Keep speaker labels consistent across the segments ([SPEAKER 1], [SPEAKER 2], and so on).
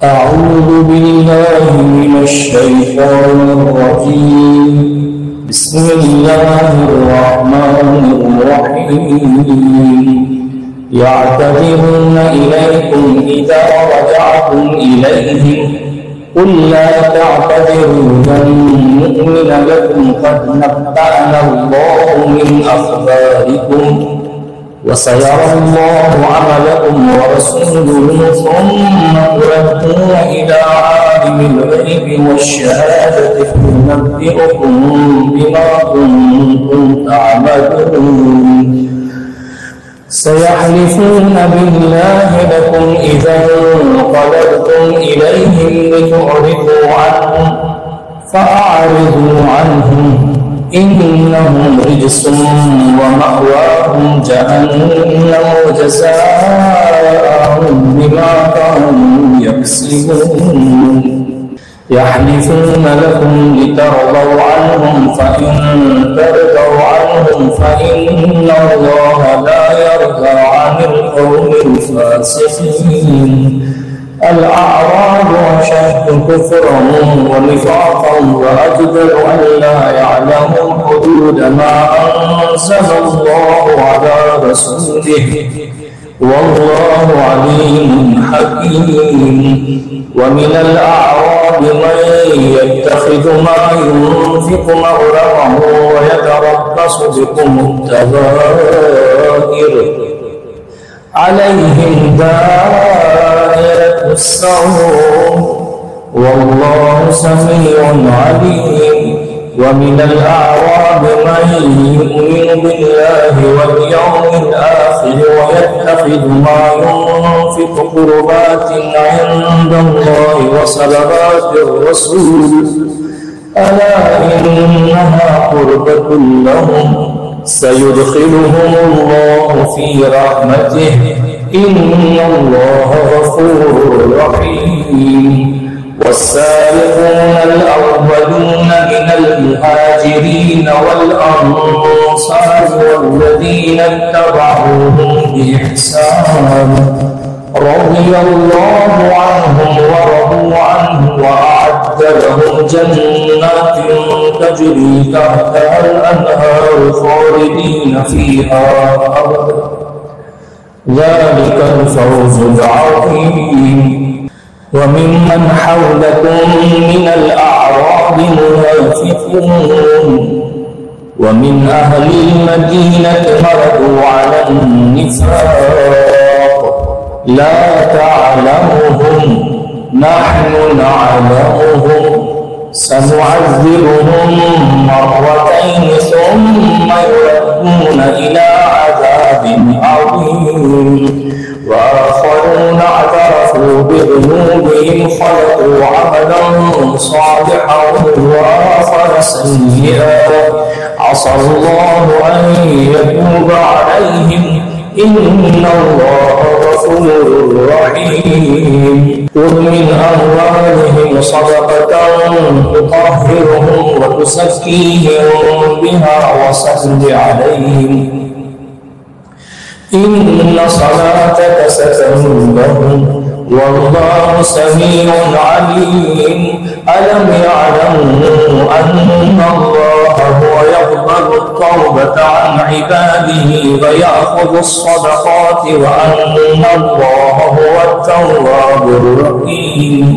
[SPEAKER 1] أعوذ بالله من الشيطان الرجيم. بسم الله الرحمن الرحيم. يعتذرون إليكم إذا رجعتم إليهم قل لا تعتذروا لن نؤمن لكم قد نبأنا الله من أخباركم وسيرى الله عملكم ورسوله ثم تردون إلى عالم الغيب والشهادة فينبئكم بما كنتم تعملون. سيحلفون بالله لكم إذا انقلبتم إليهم لتعرضوا عنهم فأعرضوا عنهم إنهم رجس ومأواهم جهنم جزاء بما كانوا يكسبون. يحلفون لكم لترضوا عنهم فإن ترضوا عنهم فإن الله لا يرضى عن القوم الفاسقين. الأعراب أشد كفرا ونفاقا وأجدر أن لا يعلموا حدود ما أنزل الله على رسوله والله عليم حكيم. ومن الأعراب من يتخذ ما ينفق مغرما ويتربص بكم الدوائر عليهم دائرة السوء والله سميع عليم. ومن الأعراب من يؤمن بالله واليوم الآخر ويتخذ ما ينفق قربات عند الله وصلوات الرسول ألا إنها قربة لهم سيدخلهم الله في رحمته إن الله غفور رحيم. والسابقون الأولون من المهاجرين والأنصار والذين اتبعوهم بإحسان رضي الله عنهم ورضوا عنه وأعد لهم جنات تجري تحتها الأنهار خالدين فيها أبدا ذلك الفوز العظيم. وممن حولكم من الأعراب منافقون ومن أهل المدينة مردوا على النفاق لا تعلمهم نحن نعلمهم سنعذبهم مرتين ثم يردون إلى عذاب عظيم. وآخرون اعترفوا بذنوبهم خلقوا عملا صالحا وآخر سيئا عسى الله أن يتوب عليهم إن الله غفور رحيم. خذ من أموالهم صدقة تطهرهم وتزكيهم بها وصل عليهم إن صلاتك سكن لهم والله سميع عليم. ألم يعلموا أن الله هو يقبل التوبة عن عباده ويأخذ الصدقات وأن الله هو التواب الرحيم.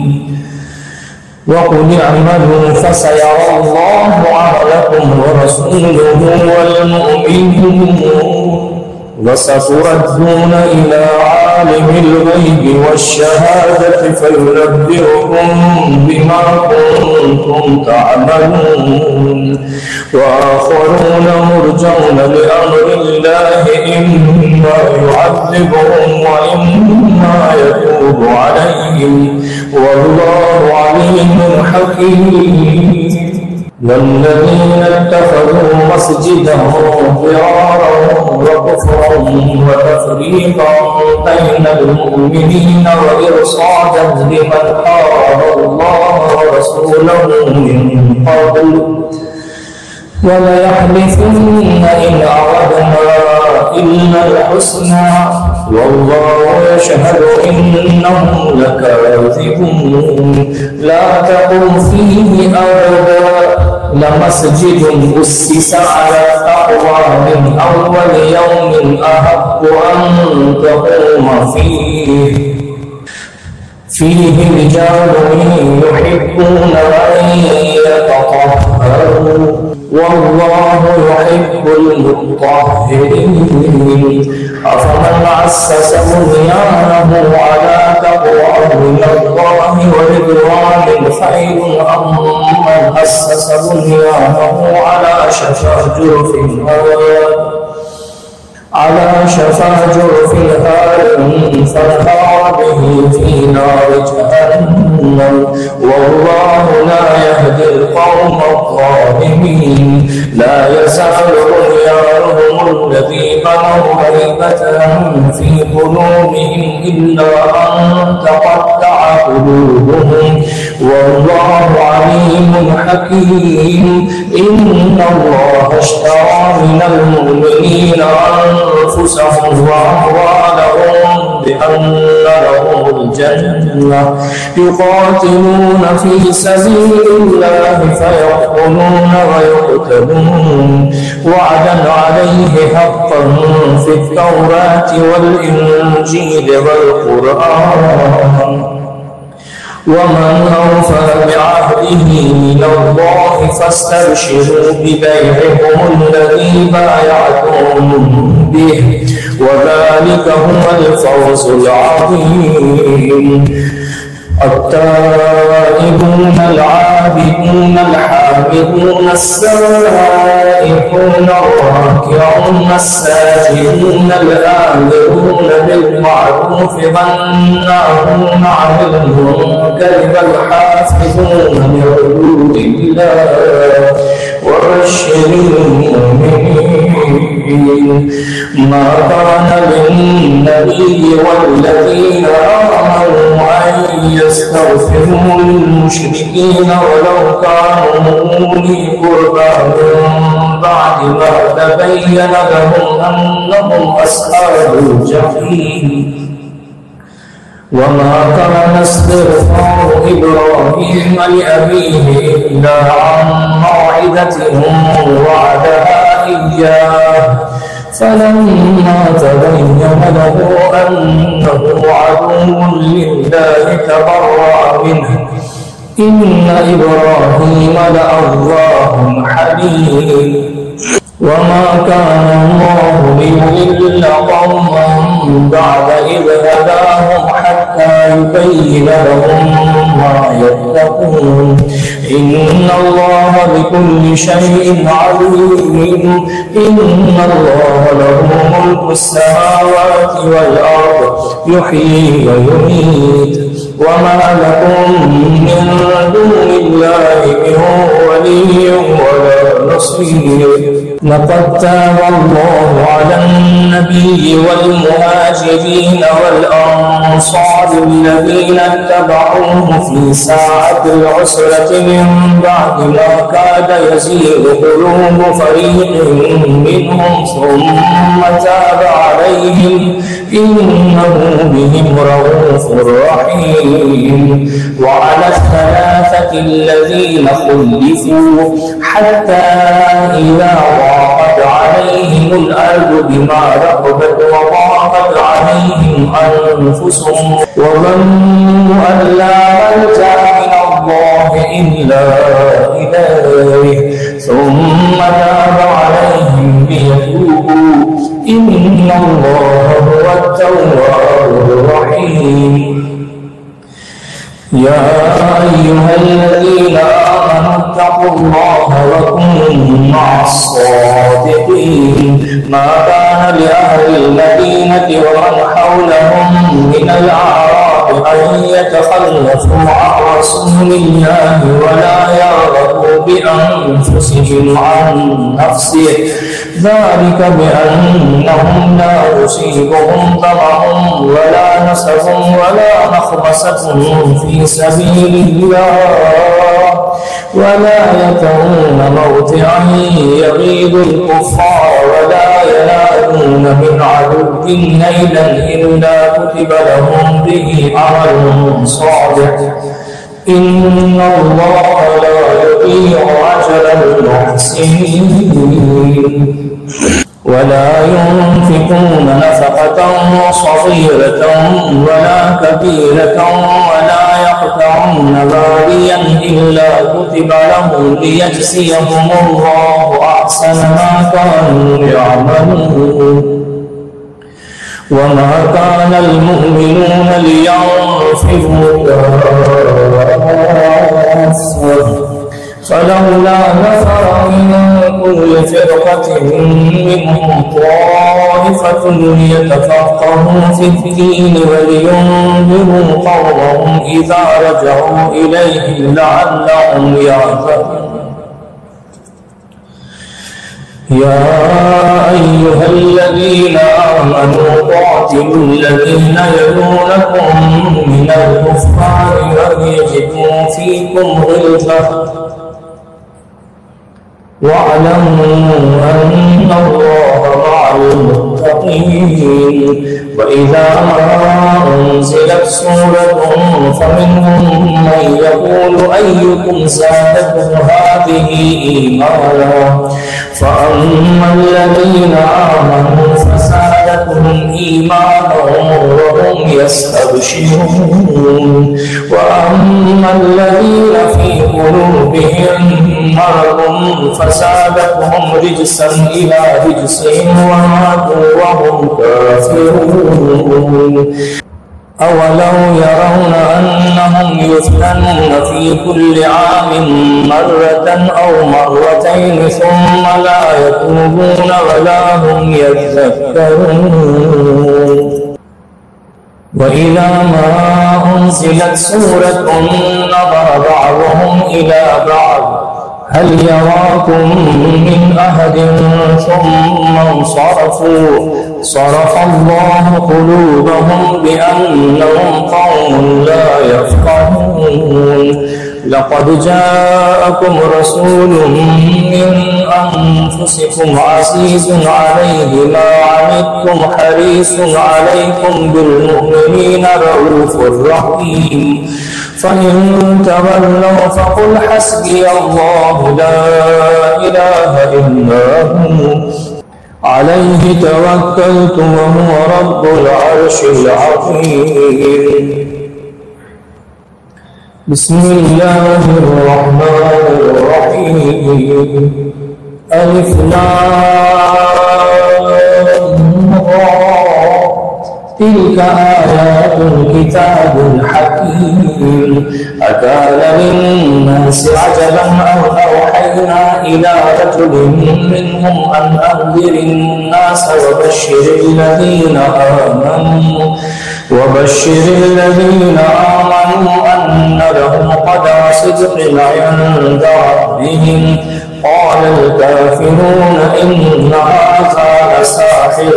[SPEAKER 1] وقل اعملوا فسيرى الله عملكم ورسوله والمؤمنون وستردون إلى عالم الغيب والشهادة فينبئكم بما كنتم تعملون. وآخرون مرجون لأمر الله إما يعذبهم وإما يتوب عليهم والله عليم حكيم. والذين اتخذوا مسجدا ضرارا وكفرا وتفريقا بين المؤمنين وإرصادا لمن حارب الله ورسوله من قبل وليحلفن إن أردنا إلا الحسنى والله يشهد إنهم لكاذبون لا تقم فيه أبدا لمسجد أسس على التقوى من أول يوم أحق أن تقوم فيه رجال يحبون أن يتطهروا والله يحب المطهرين أفمن أسس بنيانه على تقوى من الله ورضوان خير أم من أسس بنيانه على شفا جرف هار فانهار به في نار جهنم والله لا يهدي القوم الظالمين لا يزال بنيانهم الذي بنوا هيبة في قلوبهم إلا أن تقطع قلوبهم والله عليم حكيم إن الله اشترى من المؤمنين أنفسهم وأموالهم بأن لهم الجنة يقاتلون في سبيل الله فيقتلون ويقتلون وعدا عليه حقا في التوراة والإنجيل والقرآن ومن أوفى بعهده من الله فاستبشروا ببيعكم الذي بايعتم به وذلك هو الفوز العظيم التائبون العابدون الحامدون السائحون الراكعون الساجدون الآمرون بالمعروف والناهون عن المنكر والحافظون لحدود الله وبشر المؤمنين ما كان للنبي والذين آمنوا أن يستغفروا للمشركين ولو كانوا أولي قربى من بعد ما تبين لهم أنهم أصحاب الجحيم وما كان استغفار إبراهيم لأبيه إلا عن موعدة وعدها إياه فلما تبين له أنه عدو لله تبرأ منه إن إبراهيم لأواه حليم وما كان الله ليضل قوما بعد إذ هداهم حتى يبين لهم ما يتقون إن الله بكل شيء عليم إن الله له ملك السماوات والأرض يحيي ويميت وما لكم من دون الله من ولي ولا نصير لقد تاب الله على النبي والمهاجرين والأنصار الذين اتبعوه في ساعة العسرة من بعد ما كاد يزيغ قلوب فريق منهم ثم تاب عليهم إنه بهم رؤوف رحيم وعلى الثلاثة الذين خلفوا حتى إذا ضاقت عليهم الأرض بما رحبت وضاقت عليهم أنفسهم وظنوا أن لا ملجأ من الله إلا إليه ثم تاب عليهم ليتوبوا إن الله هو التواب الرحيم يا أيها الذين آمنوا اتقوا الله وكونوا مع الصادقين ما كان لأهل المدينة ومن حولهم من الأعراب أن يتخلفوا عن رسول الله ولا يرغبوا بأنفسهم عن نفسه ذلك بأنهم لا يصيبهم ظمأ ولا نصب ولا مخمصة في سبيل الله ولا يطعون موطئا يغيظ الكفار ولا ينالون من عدو نيلا إلا كتب لهم به عمل صالح إن الله لا يضيع أجر المحسنين ولا ينفقون نفقة صغيرة ولا كبيرة ولا يقطعون واديا إلا كتب لهم ليجزيهم الله أحسن ما كانوا يعملون وما كان المؤمنون لينفروا كافة فلولا نفر من كل فرقة منهم طائفة ليتفقهوا في الدين ولينذروا قومهم إذا رجعوا إليهم لعلهم يحذرون يا أيها الذين آمنوا قاتلوا الذين يلونكم من الكفار وليجدوا فيكم غلظة واعلموا أن الله مع المتقين وإذا ما أنزلت سورة فمنهم من يقول أيكم زادته هذه إيمانا فأما الذين آمنوا فزادتهم إيمانا وهم يستبشرون وأما الذين في قلوبهم مرض فزادتهم رجسا إلى رجسهم وماتوا وهم كافرون أولو يرون أنهم يفتنون في كل عام مرة أو مرتين ثم لا يتوبون ولا هم يذكرون وإذا ما أنزلت سورة نظر بعضهم إلى بعض هل يراكم من أحد ثم انصرفوا صرف الله قلوبهم بأنهم قوم لا يفقهون لقد جاءكم رسول من أنفسكم عزيز عليه ما عنتم حريص عليكم بالمؤمنين رؤوف رحيم فإن تولوا فقل حسبي الله لا إله إلا هو عليه توكلت وهو رب العرش العظيم بسم الله الرحمن الرحيم ألف لام را تلك آيات الكتاب الحكيم أكان للناس عجبا أو أوحينا إلى رجل منهم أن أنذر الناس وبشر الذين آمنوا أن لهم قدم صدق عند ربهم قال الكافرون إن هذا لساحر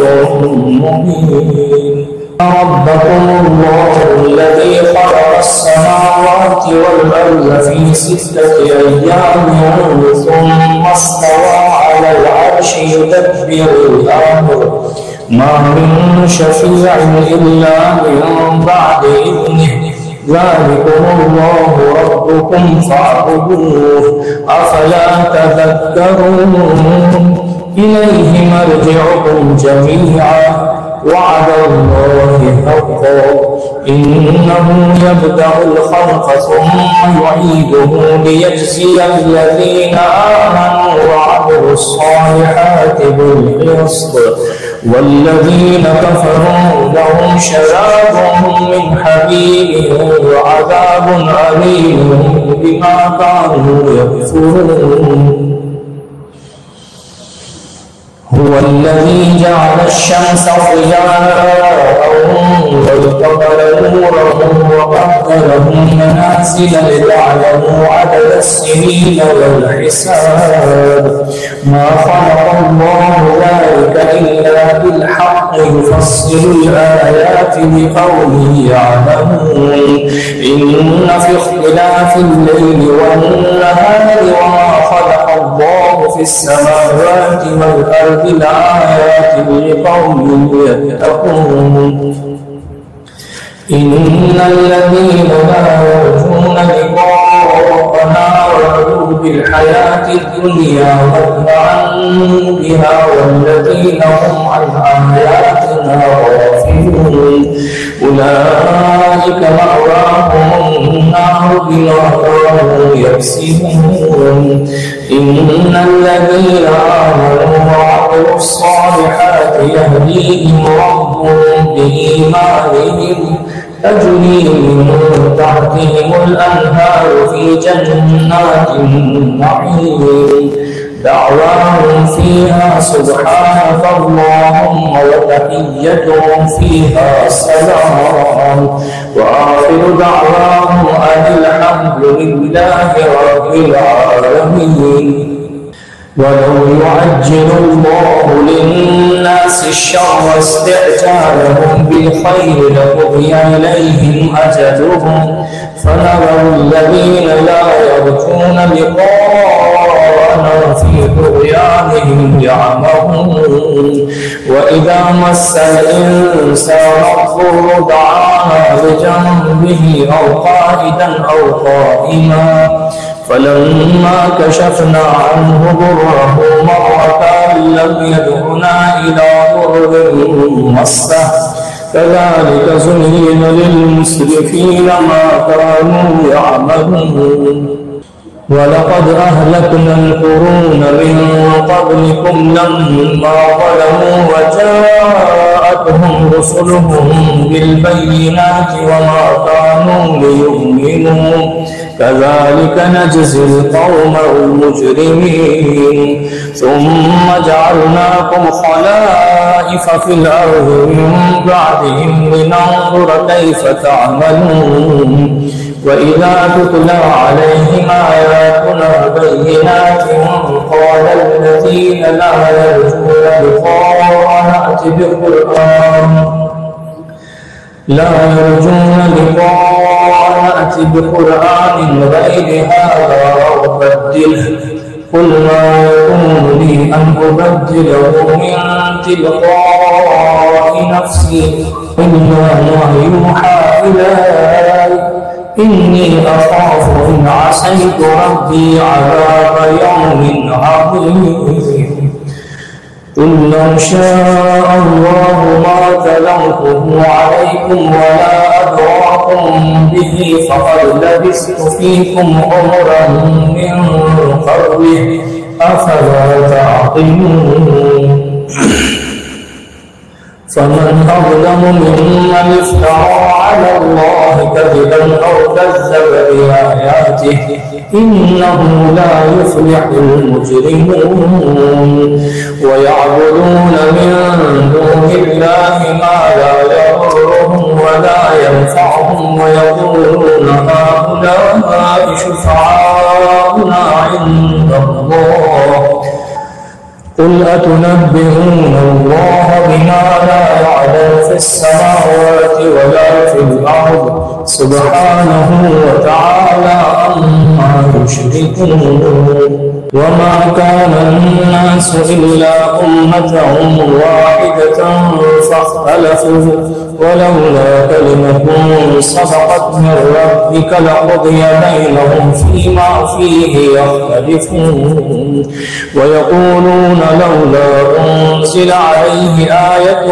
[SPEAKER 1] مبين ربكم الله الذي خلق السماوات والأرض في 6 أيام ثم استوى على العرش يدبر الأمر ما من شفيع إلا من بعد إذنه ذلكم الله ربكم فاعبدوه أفلا تذكرون إليه مرجعكم جميعا وعد الله حقا إنه يبدأ الخلق ثم يعيده ليجزي الذين آمنوا وعملوا الصالحات بالقسط والذين كفروا لهم شراب من حميم وعذاب أليم بما كانوا يكفرون هو الذي جعل الشمس ضياء والقمر نورا وقدره منازل لتعلموا عدد السنين والحساب ما خلق الله ذلك إلا بالحق يفصل الآيات لقوم يعلمون إن في اختلاف الليل والنهار وما خلق الله في في السماوات والأرض لآيات لقوم يتقون إن الذين لا يرجون لقاءنا ورضوا بالحياة الدنيا واطمأنوا بها والذين هم عن آياتنا غافلون أولئك مأواهم النار بما كانوا يكسبون إن الذين آمنوا وعملوا الصالحات يهديهم ربهم بإيمانهم تجري من تحتهم الأنهار في جنات النعيم دعواهم فيها سبحانك اللهم وتحيتهم فيها سلام وآخر دعواهم أن الحمد لله رب العالمين. ولو يعجل الله للناس الشر استعجالهم بالخير لقضي إليهم أجلهم فنذر الذين لا يرجون لقاءنا في طغيانهم يعمهون وإذا مس الإنسان الضر دعانا لجنبه أو قائدا أو قائما فلما كشفنا عنه ضره مر كأن لم يدعنا إلى ضر مسه كذلك زين للمسرفين ما كانوا يعملون. ولقد أهلكنا القرون من قبلكم لما ظلموا وجاءتهم رسلهم بالبينات وما كانوا ليؤمنوا كذلك نجزي القوم المجرمين. ثم جعلناكم خلائف في الأرض من بعدهم لننظر كيف تعملون. وإذا تتلى عليهم آياتنا بينات قال الذين لا يرجون لقاءنا ائت بقرآن غير هذا أو بدله قل ما يكون لي أن أبدله من تلقاء نفسي إلا ما يوحى إلي إني أخاف إن عصيت ربي عذاب يوم عظيم. قل لو شاء الله ما تلوته عليكم ولا أدراكم به فقد لبثت فيكم عمرا من قبله أفلا تعقلون. فمن أظلم ممن افترى على الله كذبا أو كذب بآياته إنه لا يفلح المجرمون. ويعبدون من دون الله ما لا يضرهم ولا ينفعهم ويقولون هؤلاء شفعاؤنا عند الله قل أتنبئون الله بما لا يعلم في السماوات ولا في الأرض سبحانه وتعالى عما يشركون. وما كان الناس إلا أمة واحدة فاختلفوا ولولا كلمة سبقت من ربك لقضي بينهم فيما فيه يختلفون. ويقولون لولا أنزل عليه آية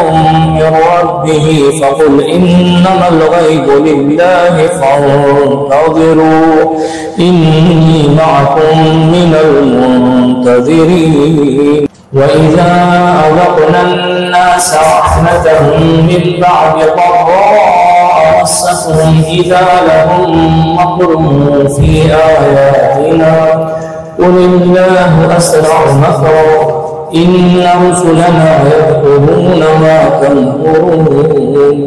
[SPEAKER 1] من ربه فقل إنما الغيب لله فانتظروا إني معكم من المنتظرين. وإذا أذقنا الناس رحمة من بعد ضراء مستهم إذا لهم مكر في آياتنا قل الله أسرع مكرا إن رسلنا يكتبون ما تمكرون.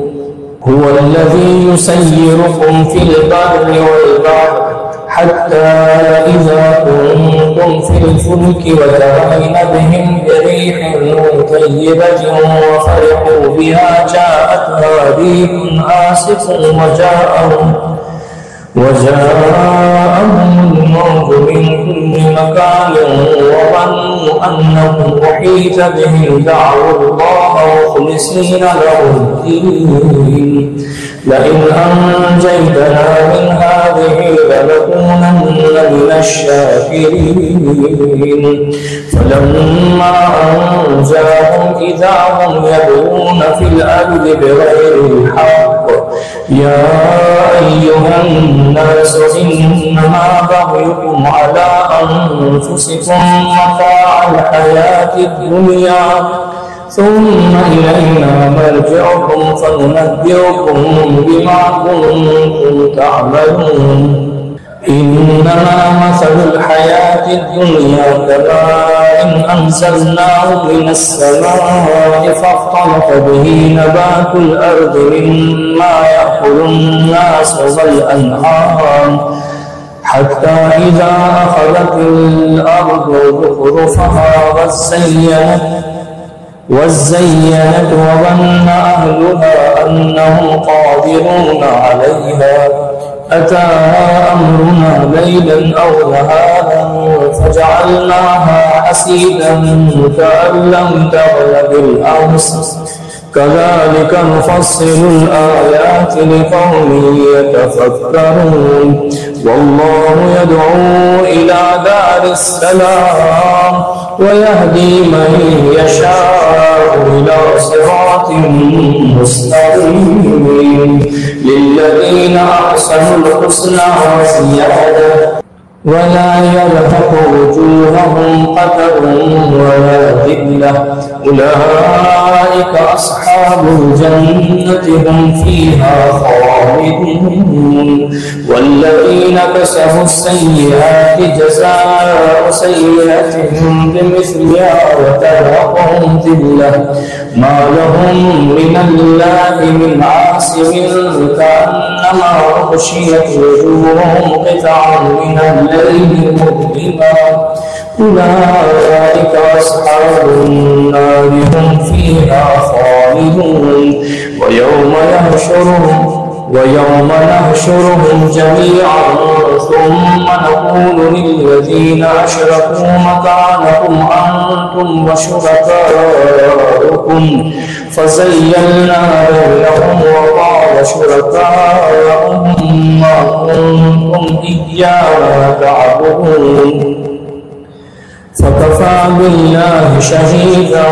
[SPEAKER 1] هو الذي يسيركم في البر والبحر حتى إذا كنتم في الفلك وجرين بهم بريح طيبة وفرحوا بها جاءتها ريح آسف وجاءهم الموت من كل مكان وظنوا أنهم أحيط بهم دعوا الله مخلصين له الدين لئن أنجيتنا من هذه لنكونن من الشاكرين فلما أنجاهم إذا هم يبغون في الأرض بغير الحق يا أيها الناس إنما بغيكم على أنفسكم متاع الحياة الدنيا ثم إلينا مرجعكم فننبئكم بما كنتم تعملون إنما مثل الحياة الدنيا كماء أنزلناه من السماء فاختلط به نبات الأرض مما يأكل الناس والأنعام حتى إذا أخذت الأرض زخرفها وزينت وظن أهلها أنهم قادرون عليها أتاها أمرنا ليلا أو نهارا فجعلناها حسيدا كأن لم تغن بالأمس كذلك نفصل الآيات لقوم يتفكرون والله يدعو إلى دار السلام ويهدي من يشاء إلى صراط مستقيم للذين أحسنوا الحسنى وزيادة ولا يرهق وجوههم قتر ولا ذلة أولئك أصحاب الجنة هم فيها خالدون والذين كسبوا السيئات جزاء سيئة بمثلها وترهقهم ذلة ما لهم من الله من عاصم كأنما غشيت وجوههم قطعا من الليل مظلما أولئك أصحاب النار هم فيها خالدون ويوم نحشرهم جميعا ثم نقول للذين أشركوا مكانكم أنتم وشركاؤكم فزيّلنا بينهم وقال شركاؤهم ما كنتم إيانا تعبدون فكفى بالله شهيدا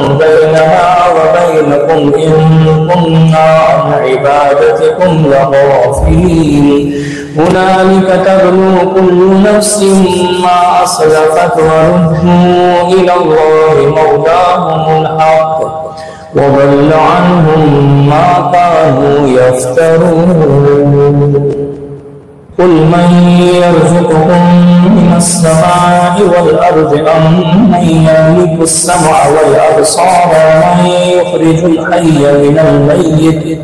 [SPEAKER 1] بيننا وبينكم إن كنا عن عبادتكم لغافلين هنالك تبلو كل نفس ما أسلفت وردوا إلى الله مولاهم الحق وضل عنهم ما كانوا يفترون قل من يرزقكم من السماء والأرض أم من يملك السمع والأبصار ومن يخرج الحي من الميت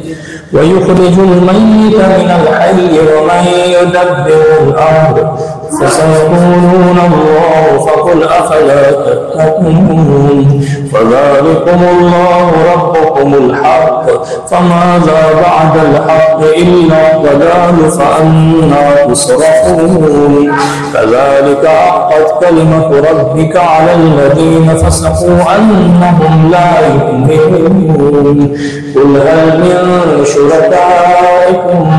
[SPEAKER 1] ويخرج الميت من الحي ومن يدبر الأمر فسيقولون الله فقل أفلا تتقون فذلكم الله ربكم الحق فماذا بعد الحق إلا الضلال فأنى تصرفون كذلك حقت كلمة ربك على الذين فسقوا أنهم لا يؤمنون قل هل من شركائكم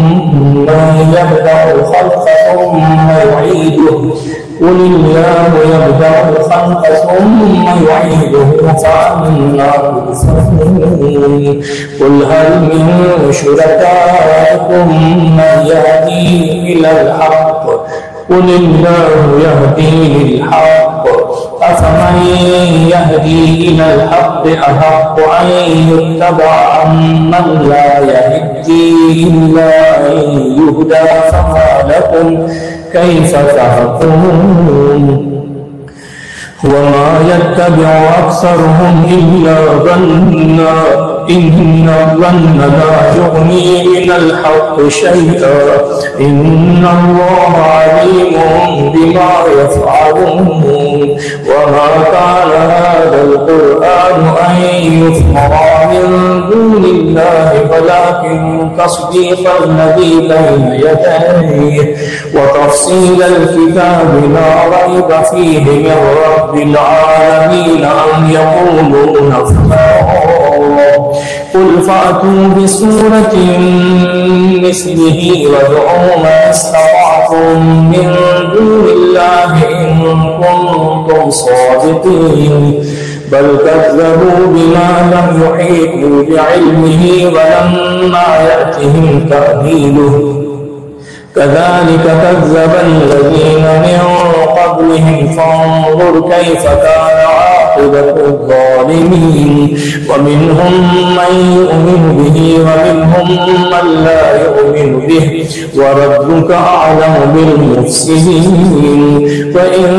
[SPEAKER 1] من يبدأ الخلق ثم يعيده قل الله يبدأ الخلق ثم يعيده فأنى تؤفكون قل هل من شركائكم من يهدي إلى الحق قل الله يهدي للحق أفمن يهدي إلى الحق أحق أن يتبع عمن لا يهدي إلا أن يهدى فما لكم كيف تحكمون وما يتبع أكثرهم إلا ظنا إن الظن لا يغني من الحق شيئا إن الله عليم بما يفعلون وما كان هذا القرآن أن يفترى من دون الله ولكن تصديق الذي بين يديه وتفصيل الكتاب لا ريب فيه من رب العالمين أم يقولون افتراه قل فأتوا بسورة مثله وادعوا من استطعتم من دون الله إن كنتم صادقين بل كذبوا بما لم يحيطوا بعلمه ولما يأتهم تأويله كذلك كذب الذين من قبلهم فانظر كيف كان عاقبة الظالمين ومنهم من يؤمن به ومنهم من لا يؤمن به وربك أعلم بالمفسدين فإن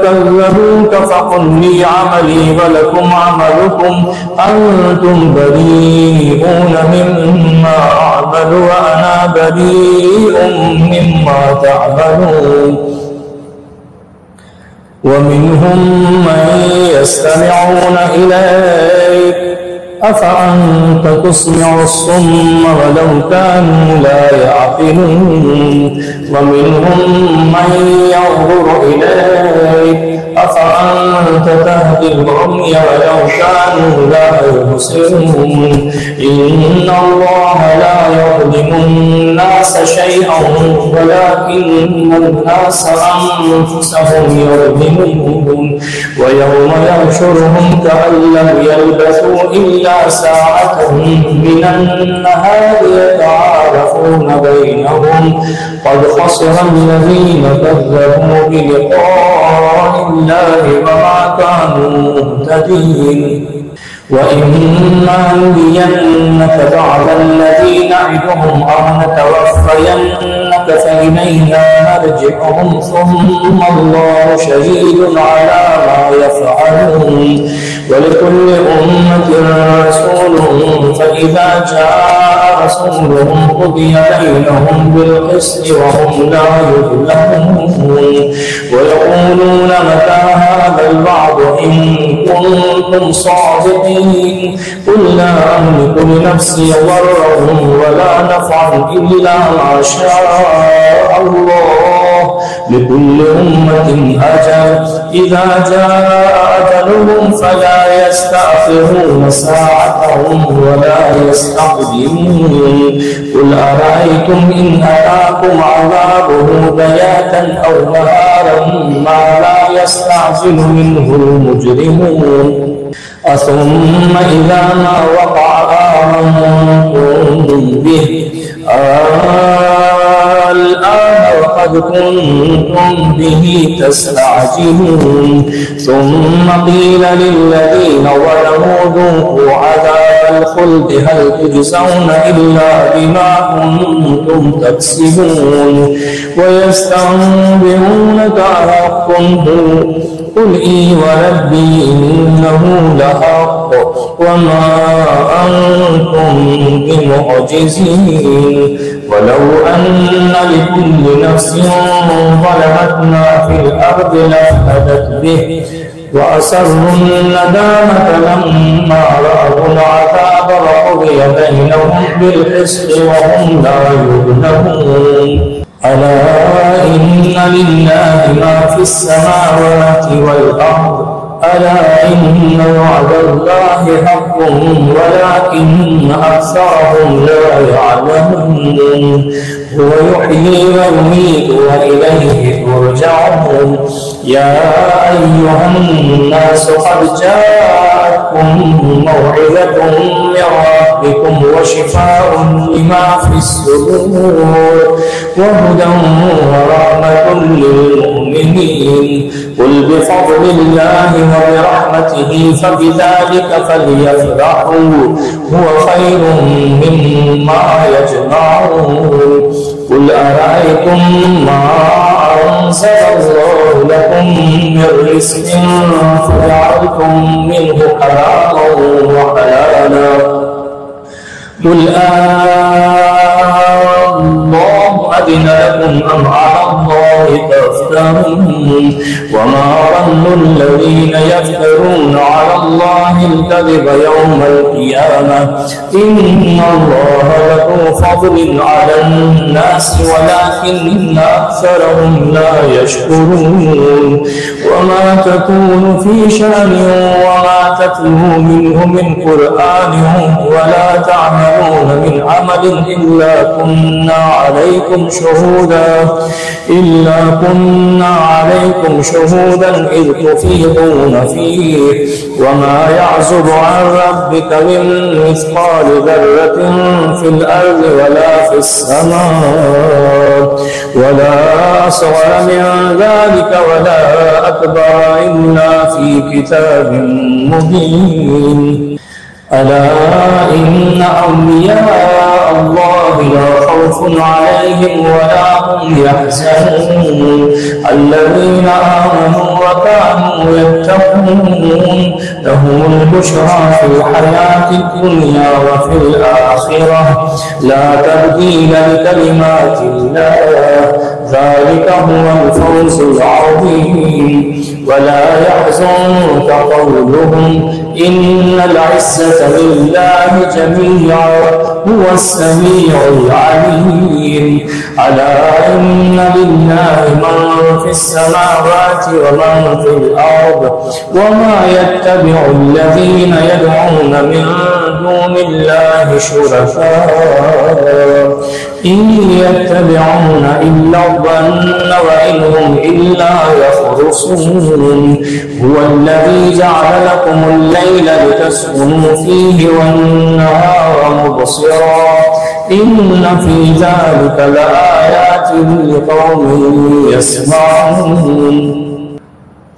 [SPEAKER 1] كذبوك فقل لي عملي ولكم عملكم أنتم بريئون مما أعمل وأنا بريء مما تعملون ومنهم من يستمعون إليك أفأنت تسمع الصم ولو كانوا لا يعقلون ومنهم من ينظر إليك أفأنت تهدي العمي ولو كانوا لا يبصرون إن الله لا يظلم الناس شيئا ولكن الناس أنفسهم يظلمون ويوم يحشرهم كأن لم يلبثوا إلا ساعة من النهار يتعارفون بينهم قد خسر الذين كذبوا بلقاء الله وما كانوا مهتدين وإما نرينك بعض الذي نعدهم أو نتوفينك فإلينا مرجعهم ثم الله شهيد على ما يفعلون ولكل أمة رسول فإذا جاء رسولهم قضي بينهم بالقسط وهم لا يظلمون ويقولون متى هذا الوعد إن كنتم صادقين قل لا أملك لنفسي ضرا ولا نفعا إلا ما شاء الله لكل أمة أجل إذا جاء أجلهم فلا يستأخرون ساعة ولا يستقدمون قل أرأيتم إن أتاكم عذابه بياتا أو نهارا ما لا يستعجل منه المجرمون أثم إذا ما وقع آمنتم به الآن وقد كنتم به تستعجلون ثم قيل للذين ظلموا ذوقوا عذاب الخلد هل تجزون إلا بما كنتم تكسبون ويستنبئونك أحق هو قل إي وربي إنه لحق وما أنتم بمعجزين ولو أن لكل نفس ظلمت ما في الأرض لافتدت به وأسروا الندامة لما رأوا العذاب وقضي بينهم بالقسط وهم لا يظلمون ألا إن لله ما في السماوات والأرض ألا إن وعد الله حق ولكن أكثرهم لا يعلمون هو يحيي ويميت وإليه ترجعون يا أيها الناس قد جاءتكم موعظة من ربكم وشفاء لما في الصدور وهدى ورحمة للمؤمنين قل بفضل الله وبرحمته فبذلك فليفرحوا هو خير مما يجمعون قل أرأيتم ما أنزل الله لكم من رزق فجعلتم منه حلالا وحلالا قل الله أذن لكم أم على الله تفترون وما ظن الذين يفترون على الله الكذب يوم القيامة إن الله لذو فضل على الناس ولكن أكثرهم لا يشكرون وما تكون في شأن وما تتلو منه من قرآن ولا تعملون من عمل إلا كنا عليكم شهودا إذ تفيضون فيه وما يعزب عن ربك من مثقال ذرة في الأرض ولا في السماء ولا أصغر من ذلك ولا أكبر إلا في كتاب مبين ألا إن أولياء الله لا خوف عليهم ولا هم يحزنون الذين آمنوا وكانوا يتقون لهم البشرى في الحياة الدنيا وفي الآخرة لا تبديل لكلمات الله ذلك هو الفوز العظيم ولا يحزنك قولهم إن العزة لله جميعا هو السميع العليم ألا إن لله من في السماوات ومن في الأرض وما يتبع الذين يدعون من دون الله شركاء إن يتبعون إلا الظن وإن هم إلا يخرصون هو الذي جعل لكم الليل لتسكنوا فيه والنهار مبصرا إن في ذلك لآيات لقوم يسمعون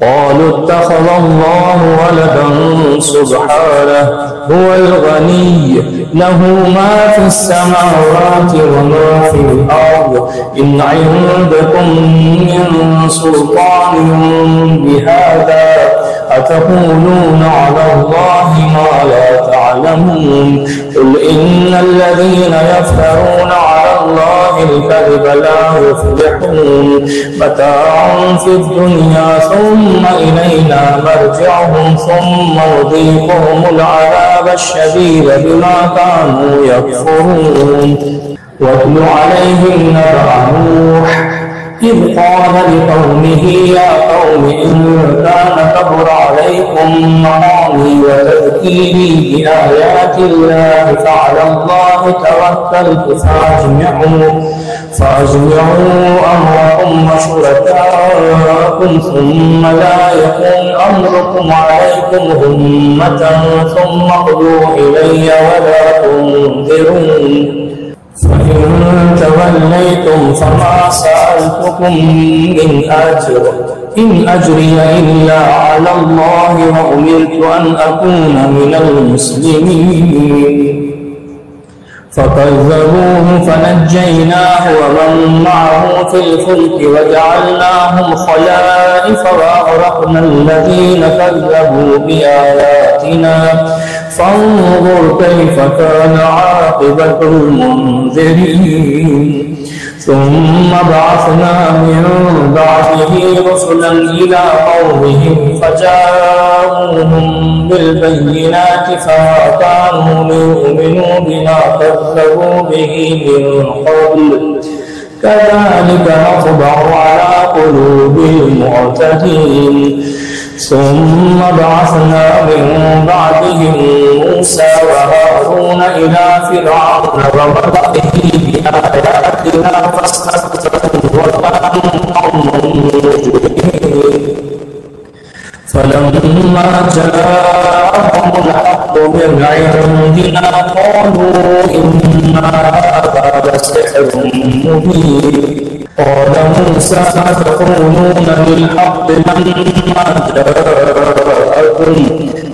[SPEAKER 1] قالوا اتخذ الله ولدا سبحانه هو الغني له ما في السماوات وما في الأرض إن عندكم من سلطان بهذا أتقولون على الله ما لا تعلمون قل إن الذين يفترون على الله الكذب لا يفلحون متاع في الدنيا ثم إلينا مرجعهم ثم نذيقهم العذاب الشديد بما كانوا يكفرون واتل عليهم نبأ نوح إذ قال لقومه يا قوم إن كان كبر عليكم مقامي وتذكيري بآيات الله فعلى الله توكلت فأجمعوا أمركم وشركاءكم ثم لا يكن أمركم عليكم غمة ثم اقضوا إلي ولا تنذرون فإن توليتم فما سألتكم من أجر إن أجري إلا على الله وأمرت أن أكون من المسلمين فكذبوه فنجيناه ومن معه في الفلك وجعلناهم خلائف وأغرقنا الذين كذبوا بآياتنا فانظر كيف كان عاقبة المنذرين ثم بعثنا من بعده رسلا إلى قومهم فجاءوهم بالبينات فما كانوا ليؤمنوا بما كذبوا به من قبل كذلك نطبع على قلوب المعتدين ثم بعثنا من بعدهم موسى وهارون إلى فرعون وملئه بآياتنا فاستكبروا وكانوا قوما مجرمين فلما جاءهم الحق من عندنا قالوا إن هذا لسحر مبين قال موسى أتقولون للحق لما جاءكم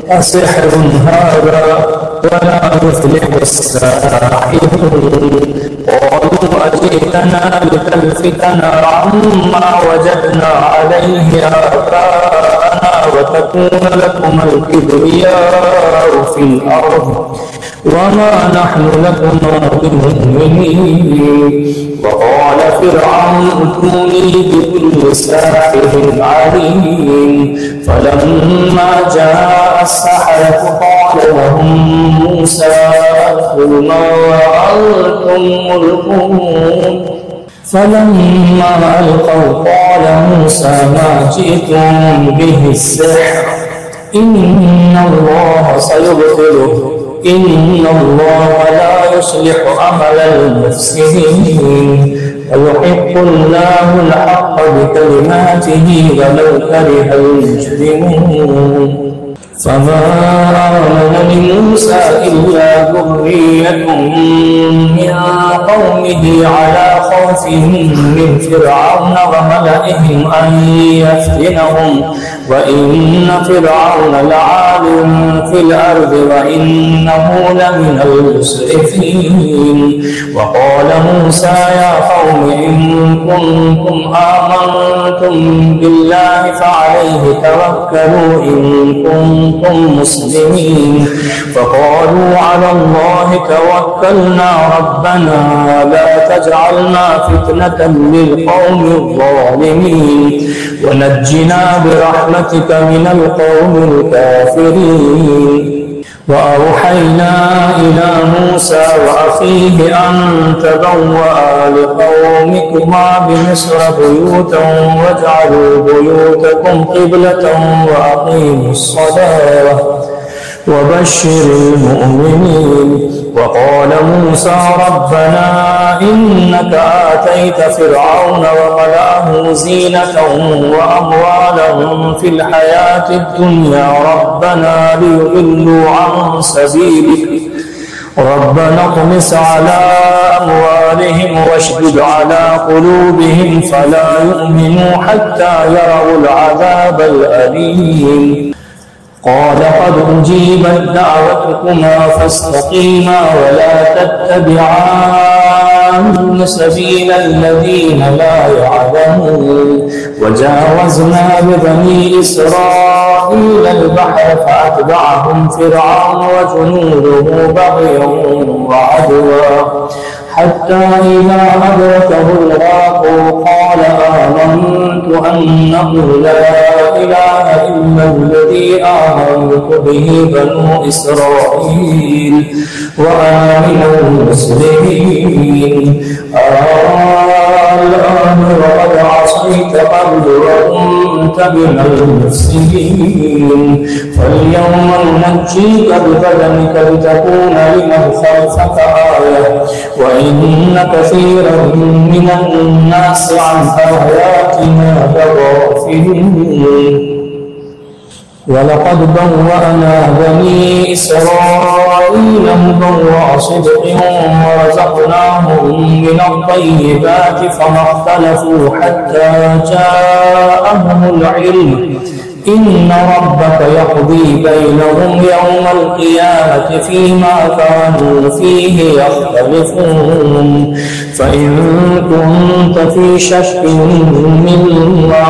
[SPEAKER 1] أسحر هذا ولا يفلح الساحرون قالوا أجئتنا لتلفتنا عما وجدنا عليه آباءنا وتكون لكم الكبرياء في الأرض وما نحن لكما بمؤمنين. وقال فرعون ائتوني بكل ساحر عليم. فلما جاء السحرة قال لهم موسى ألقوا ما أنتم ملقون. فلما ألقوا قال موسى ما جئتم به السحر إن الله سيبطله إن الله لا يصلح عمل المفسدين ويحق الله الحق بكلماته ولو كره المجرمون. فما آمن لموسى إلا ذرية من قومه على خوف من فرعون وملئهم أن يفتنهم وإن فرعون لعال في الأرض وإنه لمن المسرفين. وقال موسى يا قوم إن كنتم آمنتم بالله فعليه توكلوا إن كنتم مسلمين. فقالوا على الله توكلنا ربنا لا تجعلنا فتنة للقوم الظالمين ونجنا برحمتك من القوم الكافرين. وأوحينا إلى موسى وأخيه أن تبوأ لقومكما بمصر بيوتا واجعلوا بيوتكم قبلة وأقيموا الصلاة وبشر المؤمنين. وقال موسى ربنا إنك آتيت فرعون وملأه زينة وأموالا في الحياة الدنيا ربنا ليضلوا عن سبيلك ربنا اطمس على أموالهم واشدد على قلوبهم فلا يؤمنوا حتى يروا العذاب الأليم. قال قد أجيبت دعوتكما فاستقيما ولا تتبعان سبيل الذين لا يعلمون. وجاوزنا ببني إسرائيل البحر فأتبعهم فرعون وجنوده بغيا وعدوا حتى إذا أدركه الغرق قال آمنت أنه لا إله إلا الذي آمنت به بنو إسرائيل وأنا من المسلمين. الآن وقد عصيت قبل وكنت من المفسدين. فاليوم ننجيك ببدنك لتكون لمن خلفك آية وإن كثيرا من الناس عن آياتنا لغافلون. ولقد بوأنا بني إسرائيل مبوأ صدق ورزقناهم من الطيبات فما اختلفوا حتى جاءهم العلم إن ربك يقضي بينهم يوم القيامة فيما كانوا فيه يختلفون. فإن كنت في شك مما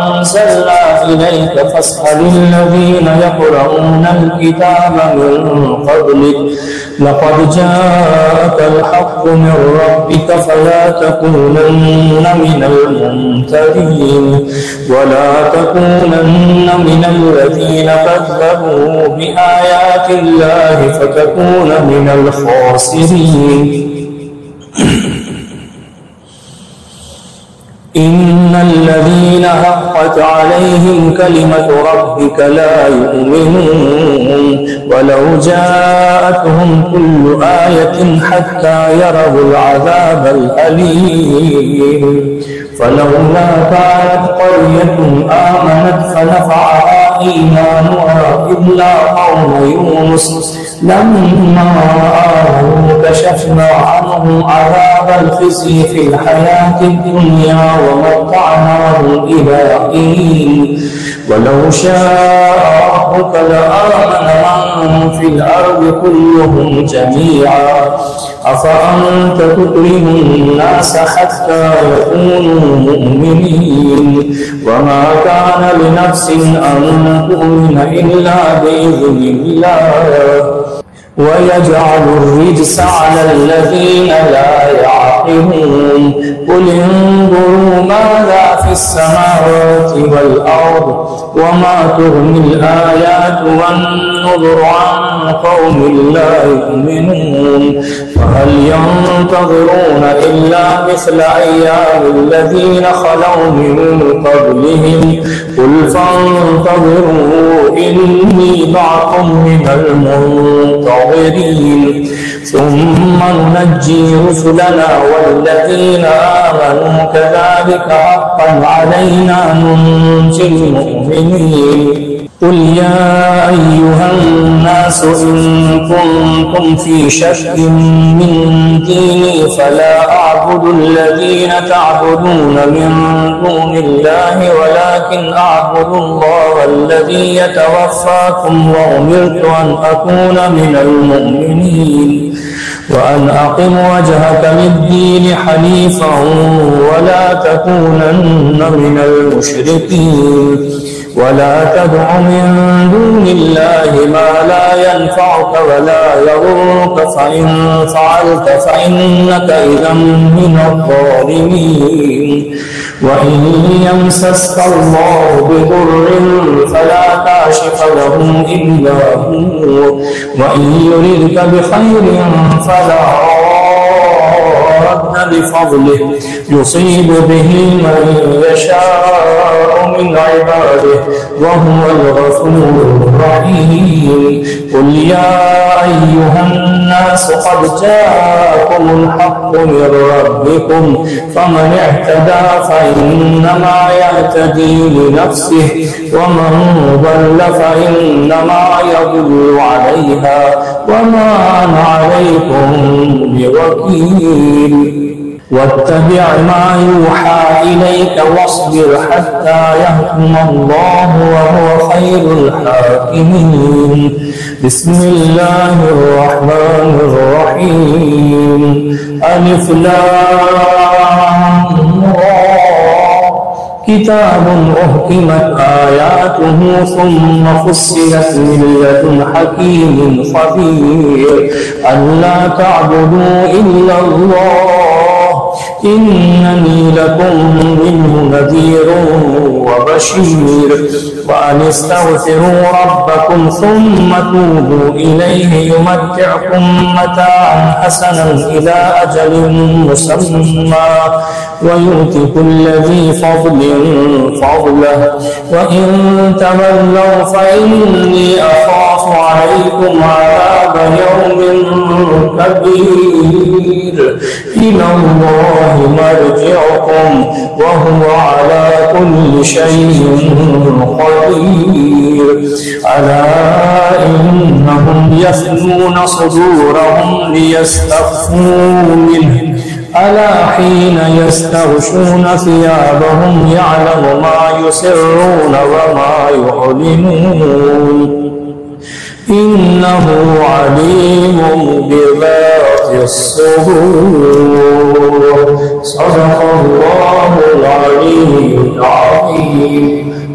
[SPEAKER 1] أنزلنا إليك فاسأل الذين يقرؤون الكتاب من قبلك لقد جاءك الحق من ربك فلا تكونن من الممترين ولا تكونن من الذين كذبوا بآيات الله فتكون من الخاسرين. إن الذين حقت عليهم كلمة ربك لا يؤمنون ولو جاءتهم كل آية حتى يروا العذاب الأليم. فلولا كانت قرية آمنت فنفعها إيمانها إلا قوم يونس لما آمنوا كشفنا عنهم عذاب الخزي في الحياة الدنيا ومتعناهم إلى حين. ولو شاء ربك لآمن من في الأرض كلهم جميعا أفأنت تكره الناس حتى يكونوا مؤمنين وما كان لنفس أن تؤمن إلا بإذن الله ويجعل الرجس على الذين لا يعقلون قل انظروا ماذا في السماوات والأرض وما تغني الآيات والنذر عن قوم لا يؤمنون فهل ينتظرون إلا مثل أيام الذين خلوا من قبلهم قل فانتظروا إني معكم من المنتظرين ثم ننجي رسلنا والذين آمنوا كذلك حقا علينا ننجي المؤمنين قل يا أيها الناس إن كنتم في شك من ديني فلا أعبد الذين تعبدون من دون الله ولكن أعبد الله الذي يتوفاكم وأمرت أن أكون من المؤمنين وأن أقم وجهك للدين حنيفا ولا تكونن من المشركين ولا تدع من دون الله ما لا ينفعك ولا يضرك فإن فعلت فإنك إذا من الظالمين وإن يمسسك الله بضر فلا كاشف له إلا هو وإن يردك بخير فلا راد لفضله يصيب به من يشاء من عباده وهو الغفور الرحيم قل يا أيها الناس قد جاءكم الحق من ربكم فمن اهتدى فإنما يهتدي لنفسه ومن ضل فإنما يضل عليها وما أنا عليكم بوكيل واتبع ما يوحى إليك واصبر حتى يحكم الله وهو خير الحاكمين بسم الله الرحمن الرحيم ألف لام كتاب أحكمت آياته ثم فصلت من لدن حكيم خبير ألا تعبدوا إلا الله إنني لكم منه نذير وبشير وأن استغفروا ربكم ثم توبوا إليه يمتعكم متاعا حسنا إلى أجل مسمى ويؤتي كل ذي فضل فضله وإن تولوا فإني أخاف عليكم عذاب يوم كبير إلى الله مرجعكم وهو على كل شيء قدير ألا إنهم يثنون صدورهم ليستخفوا منه ألا حين يستغشون ثيابهم يعلم ما يسرون وما يعلنون إنه عليم بذات الصدور صدق الله العلي العظيم.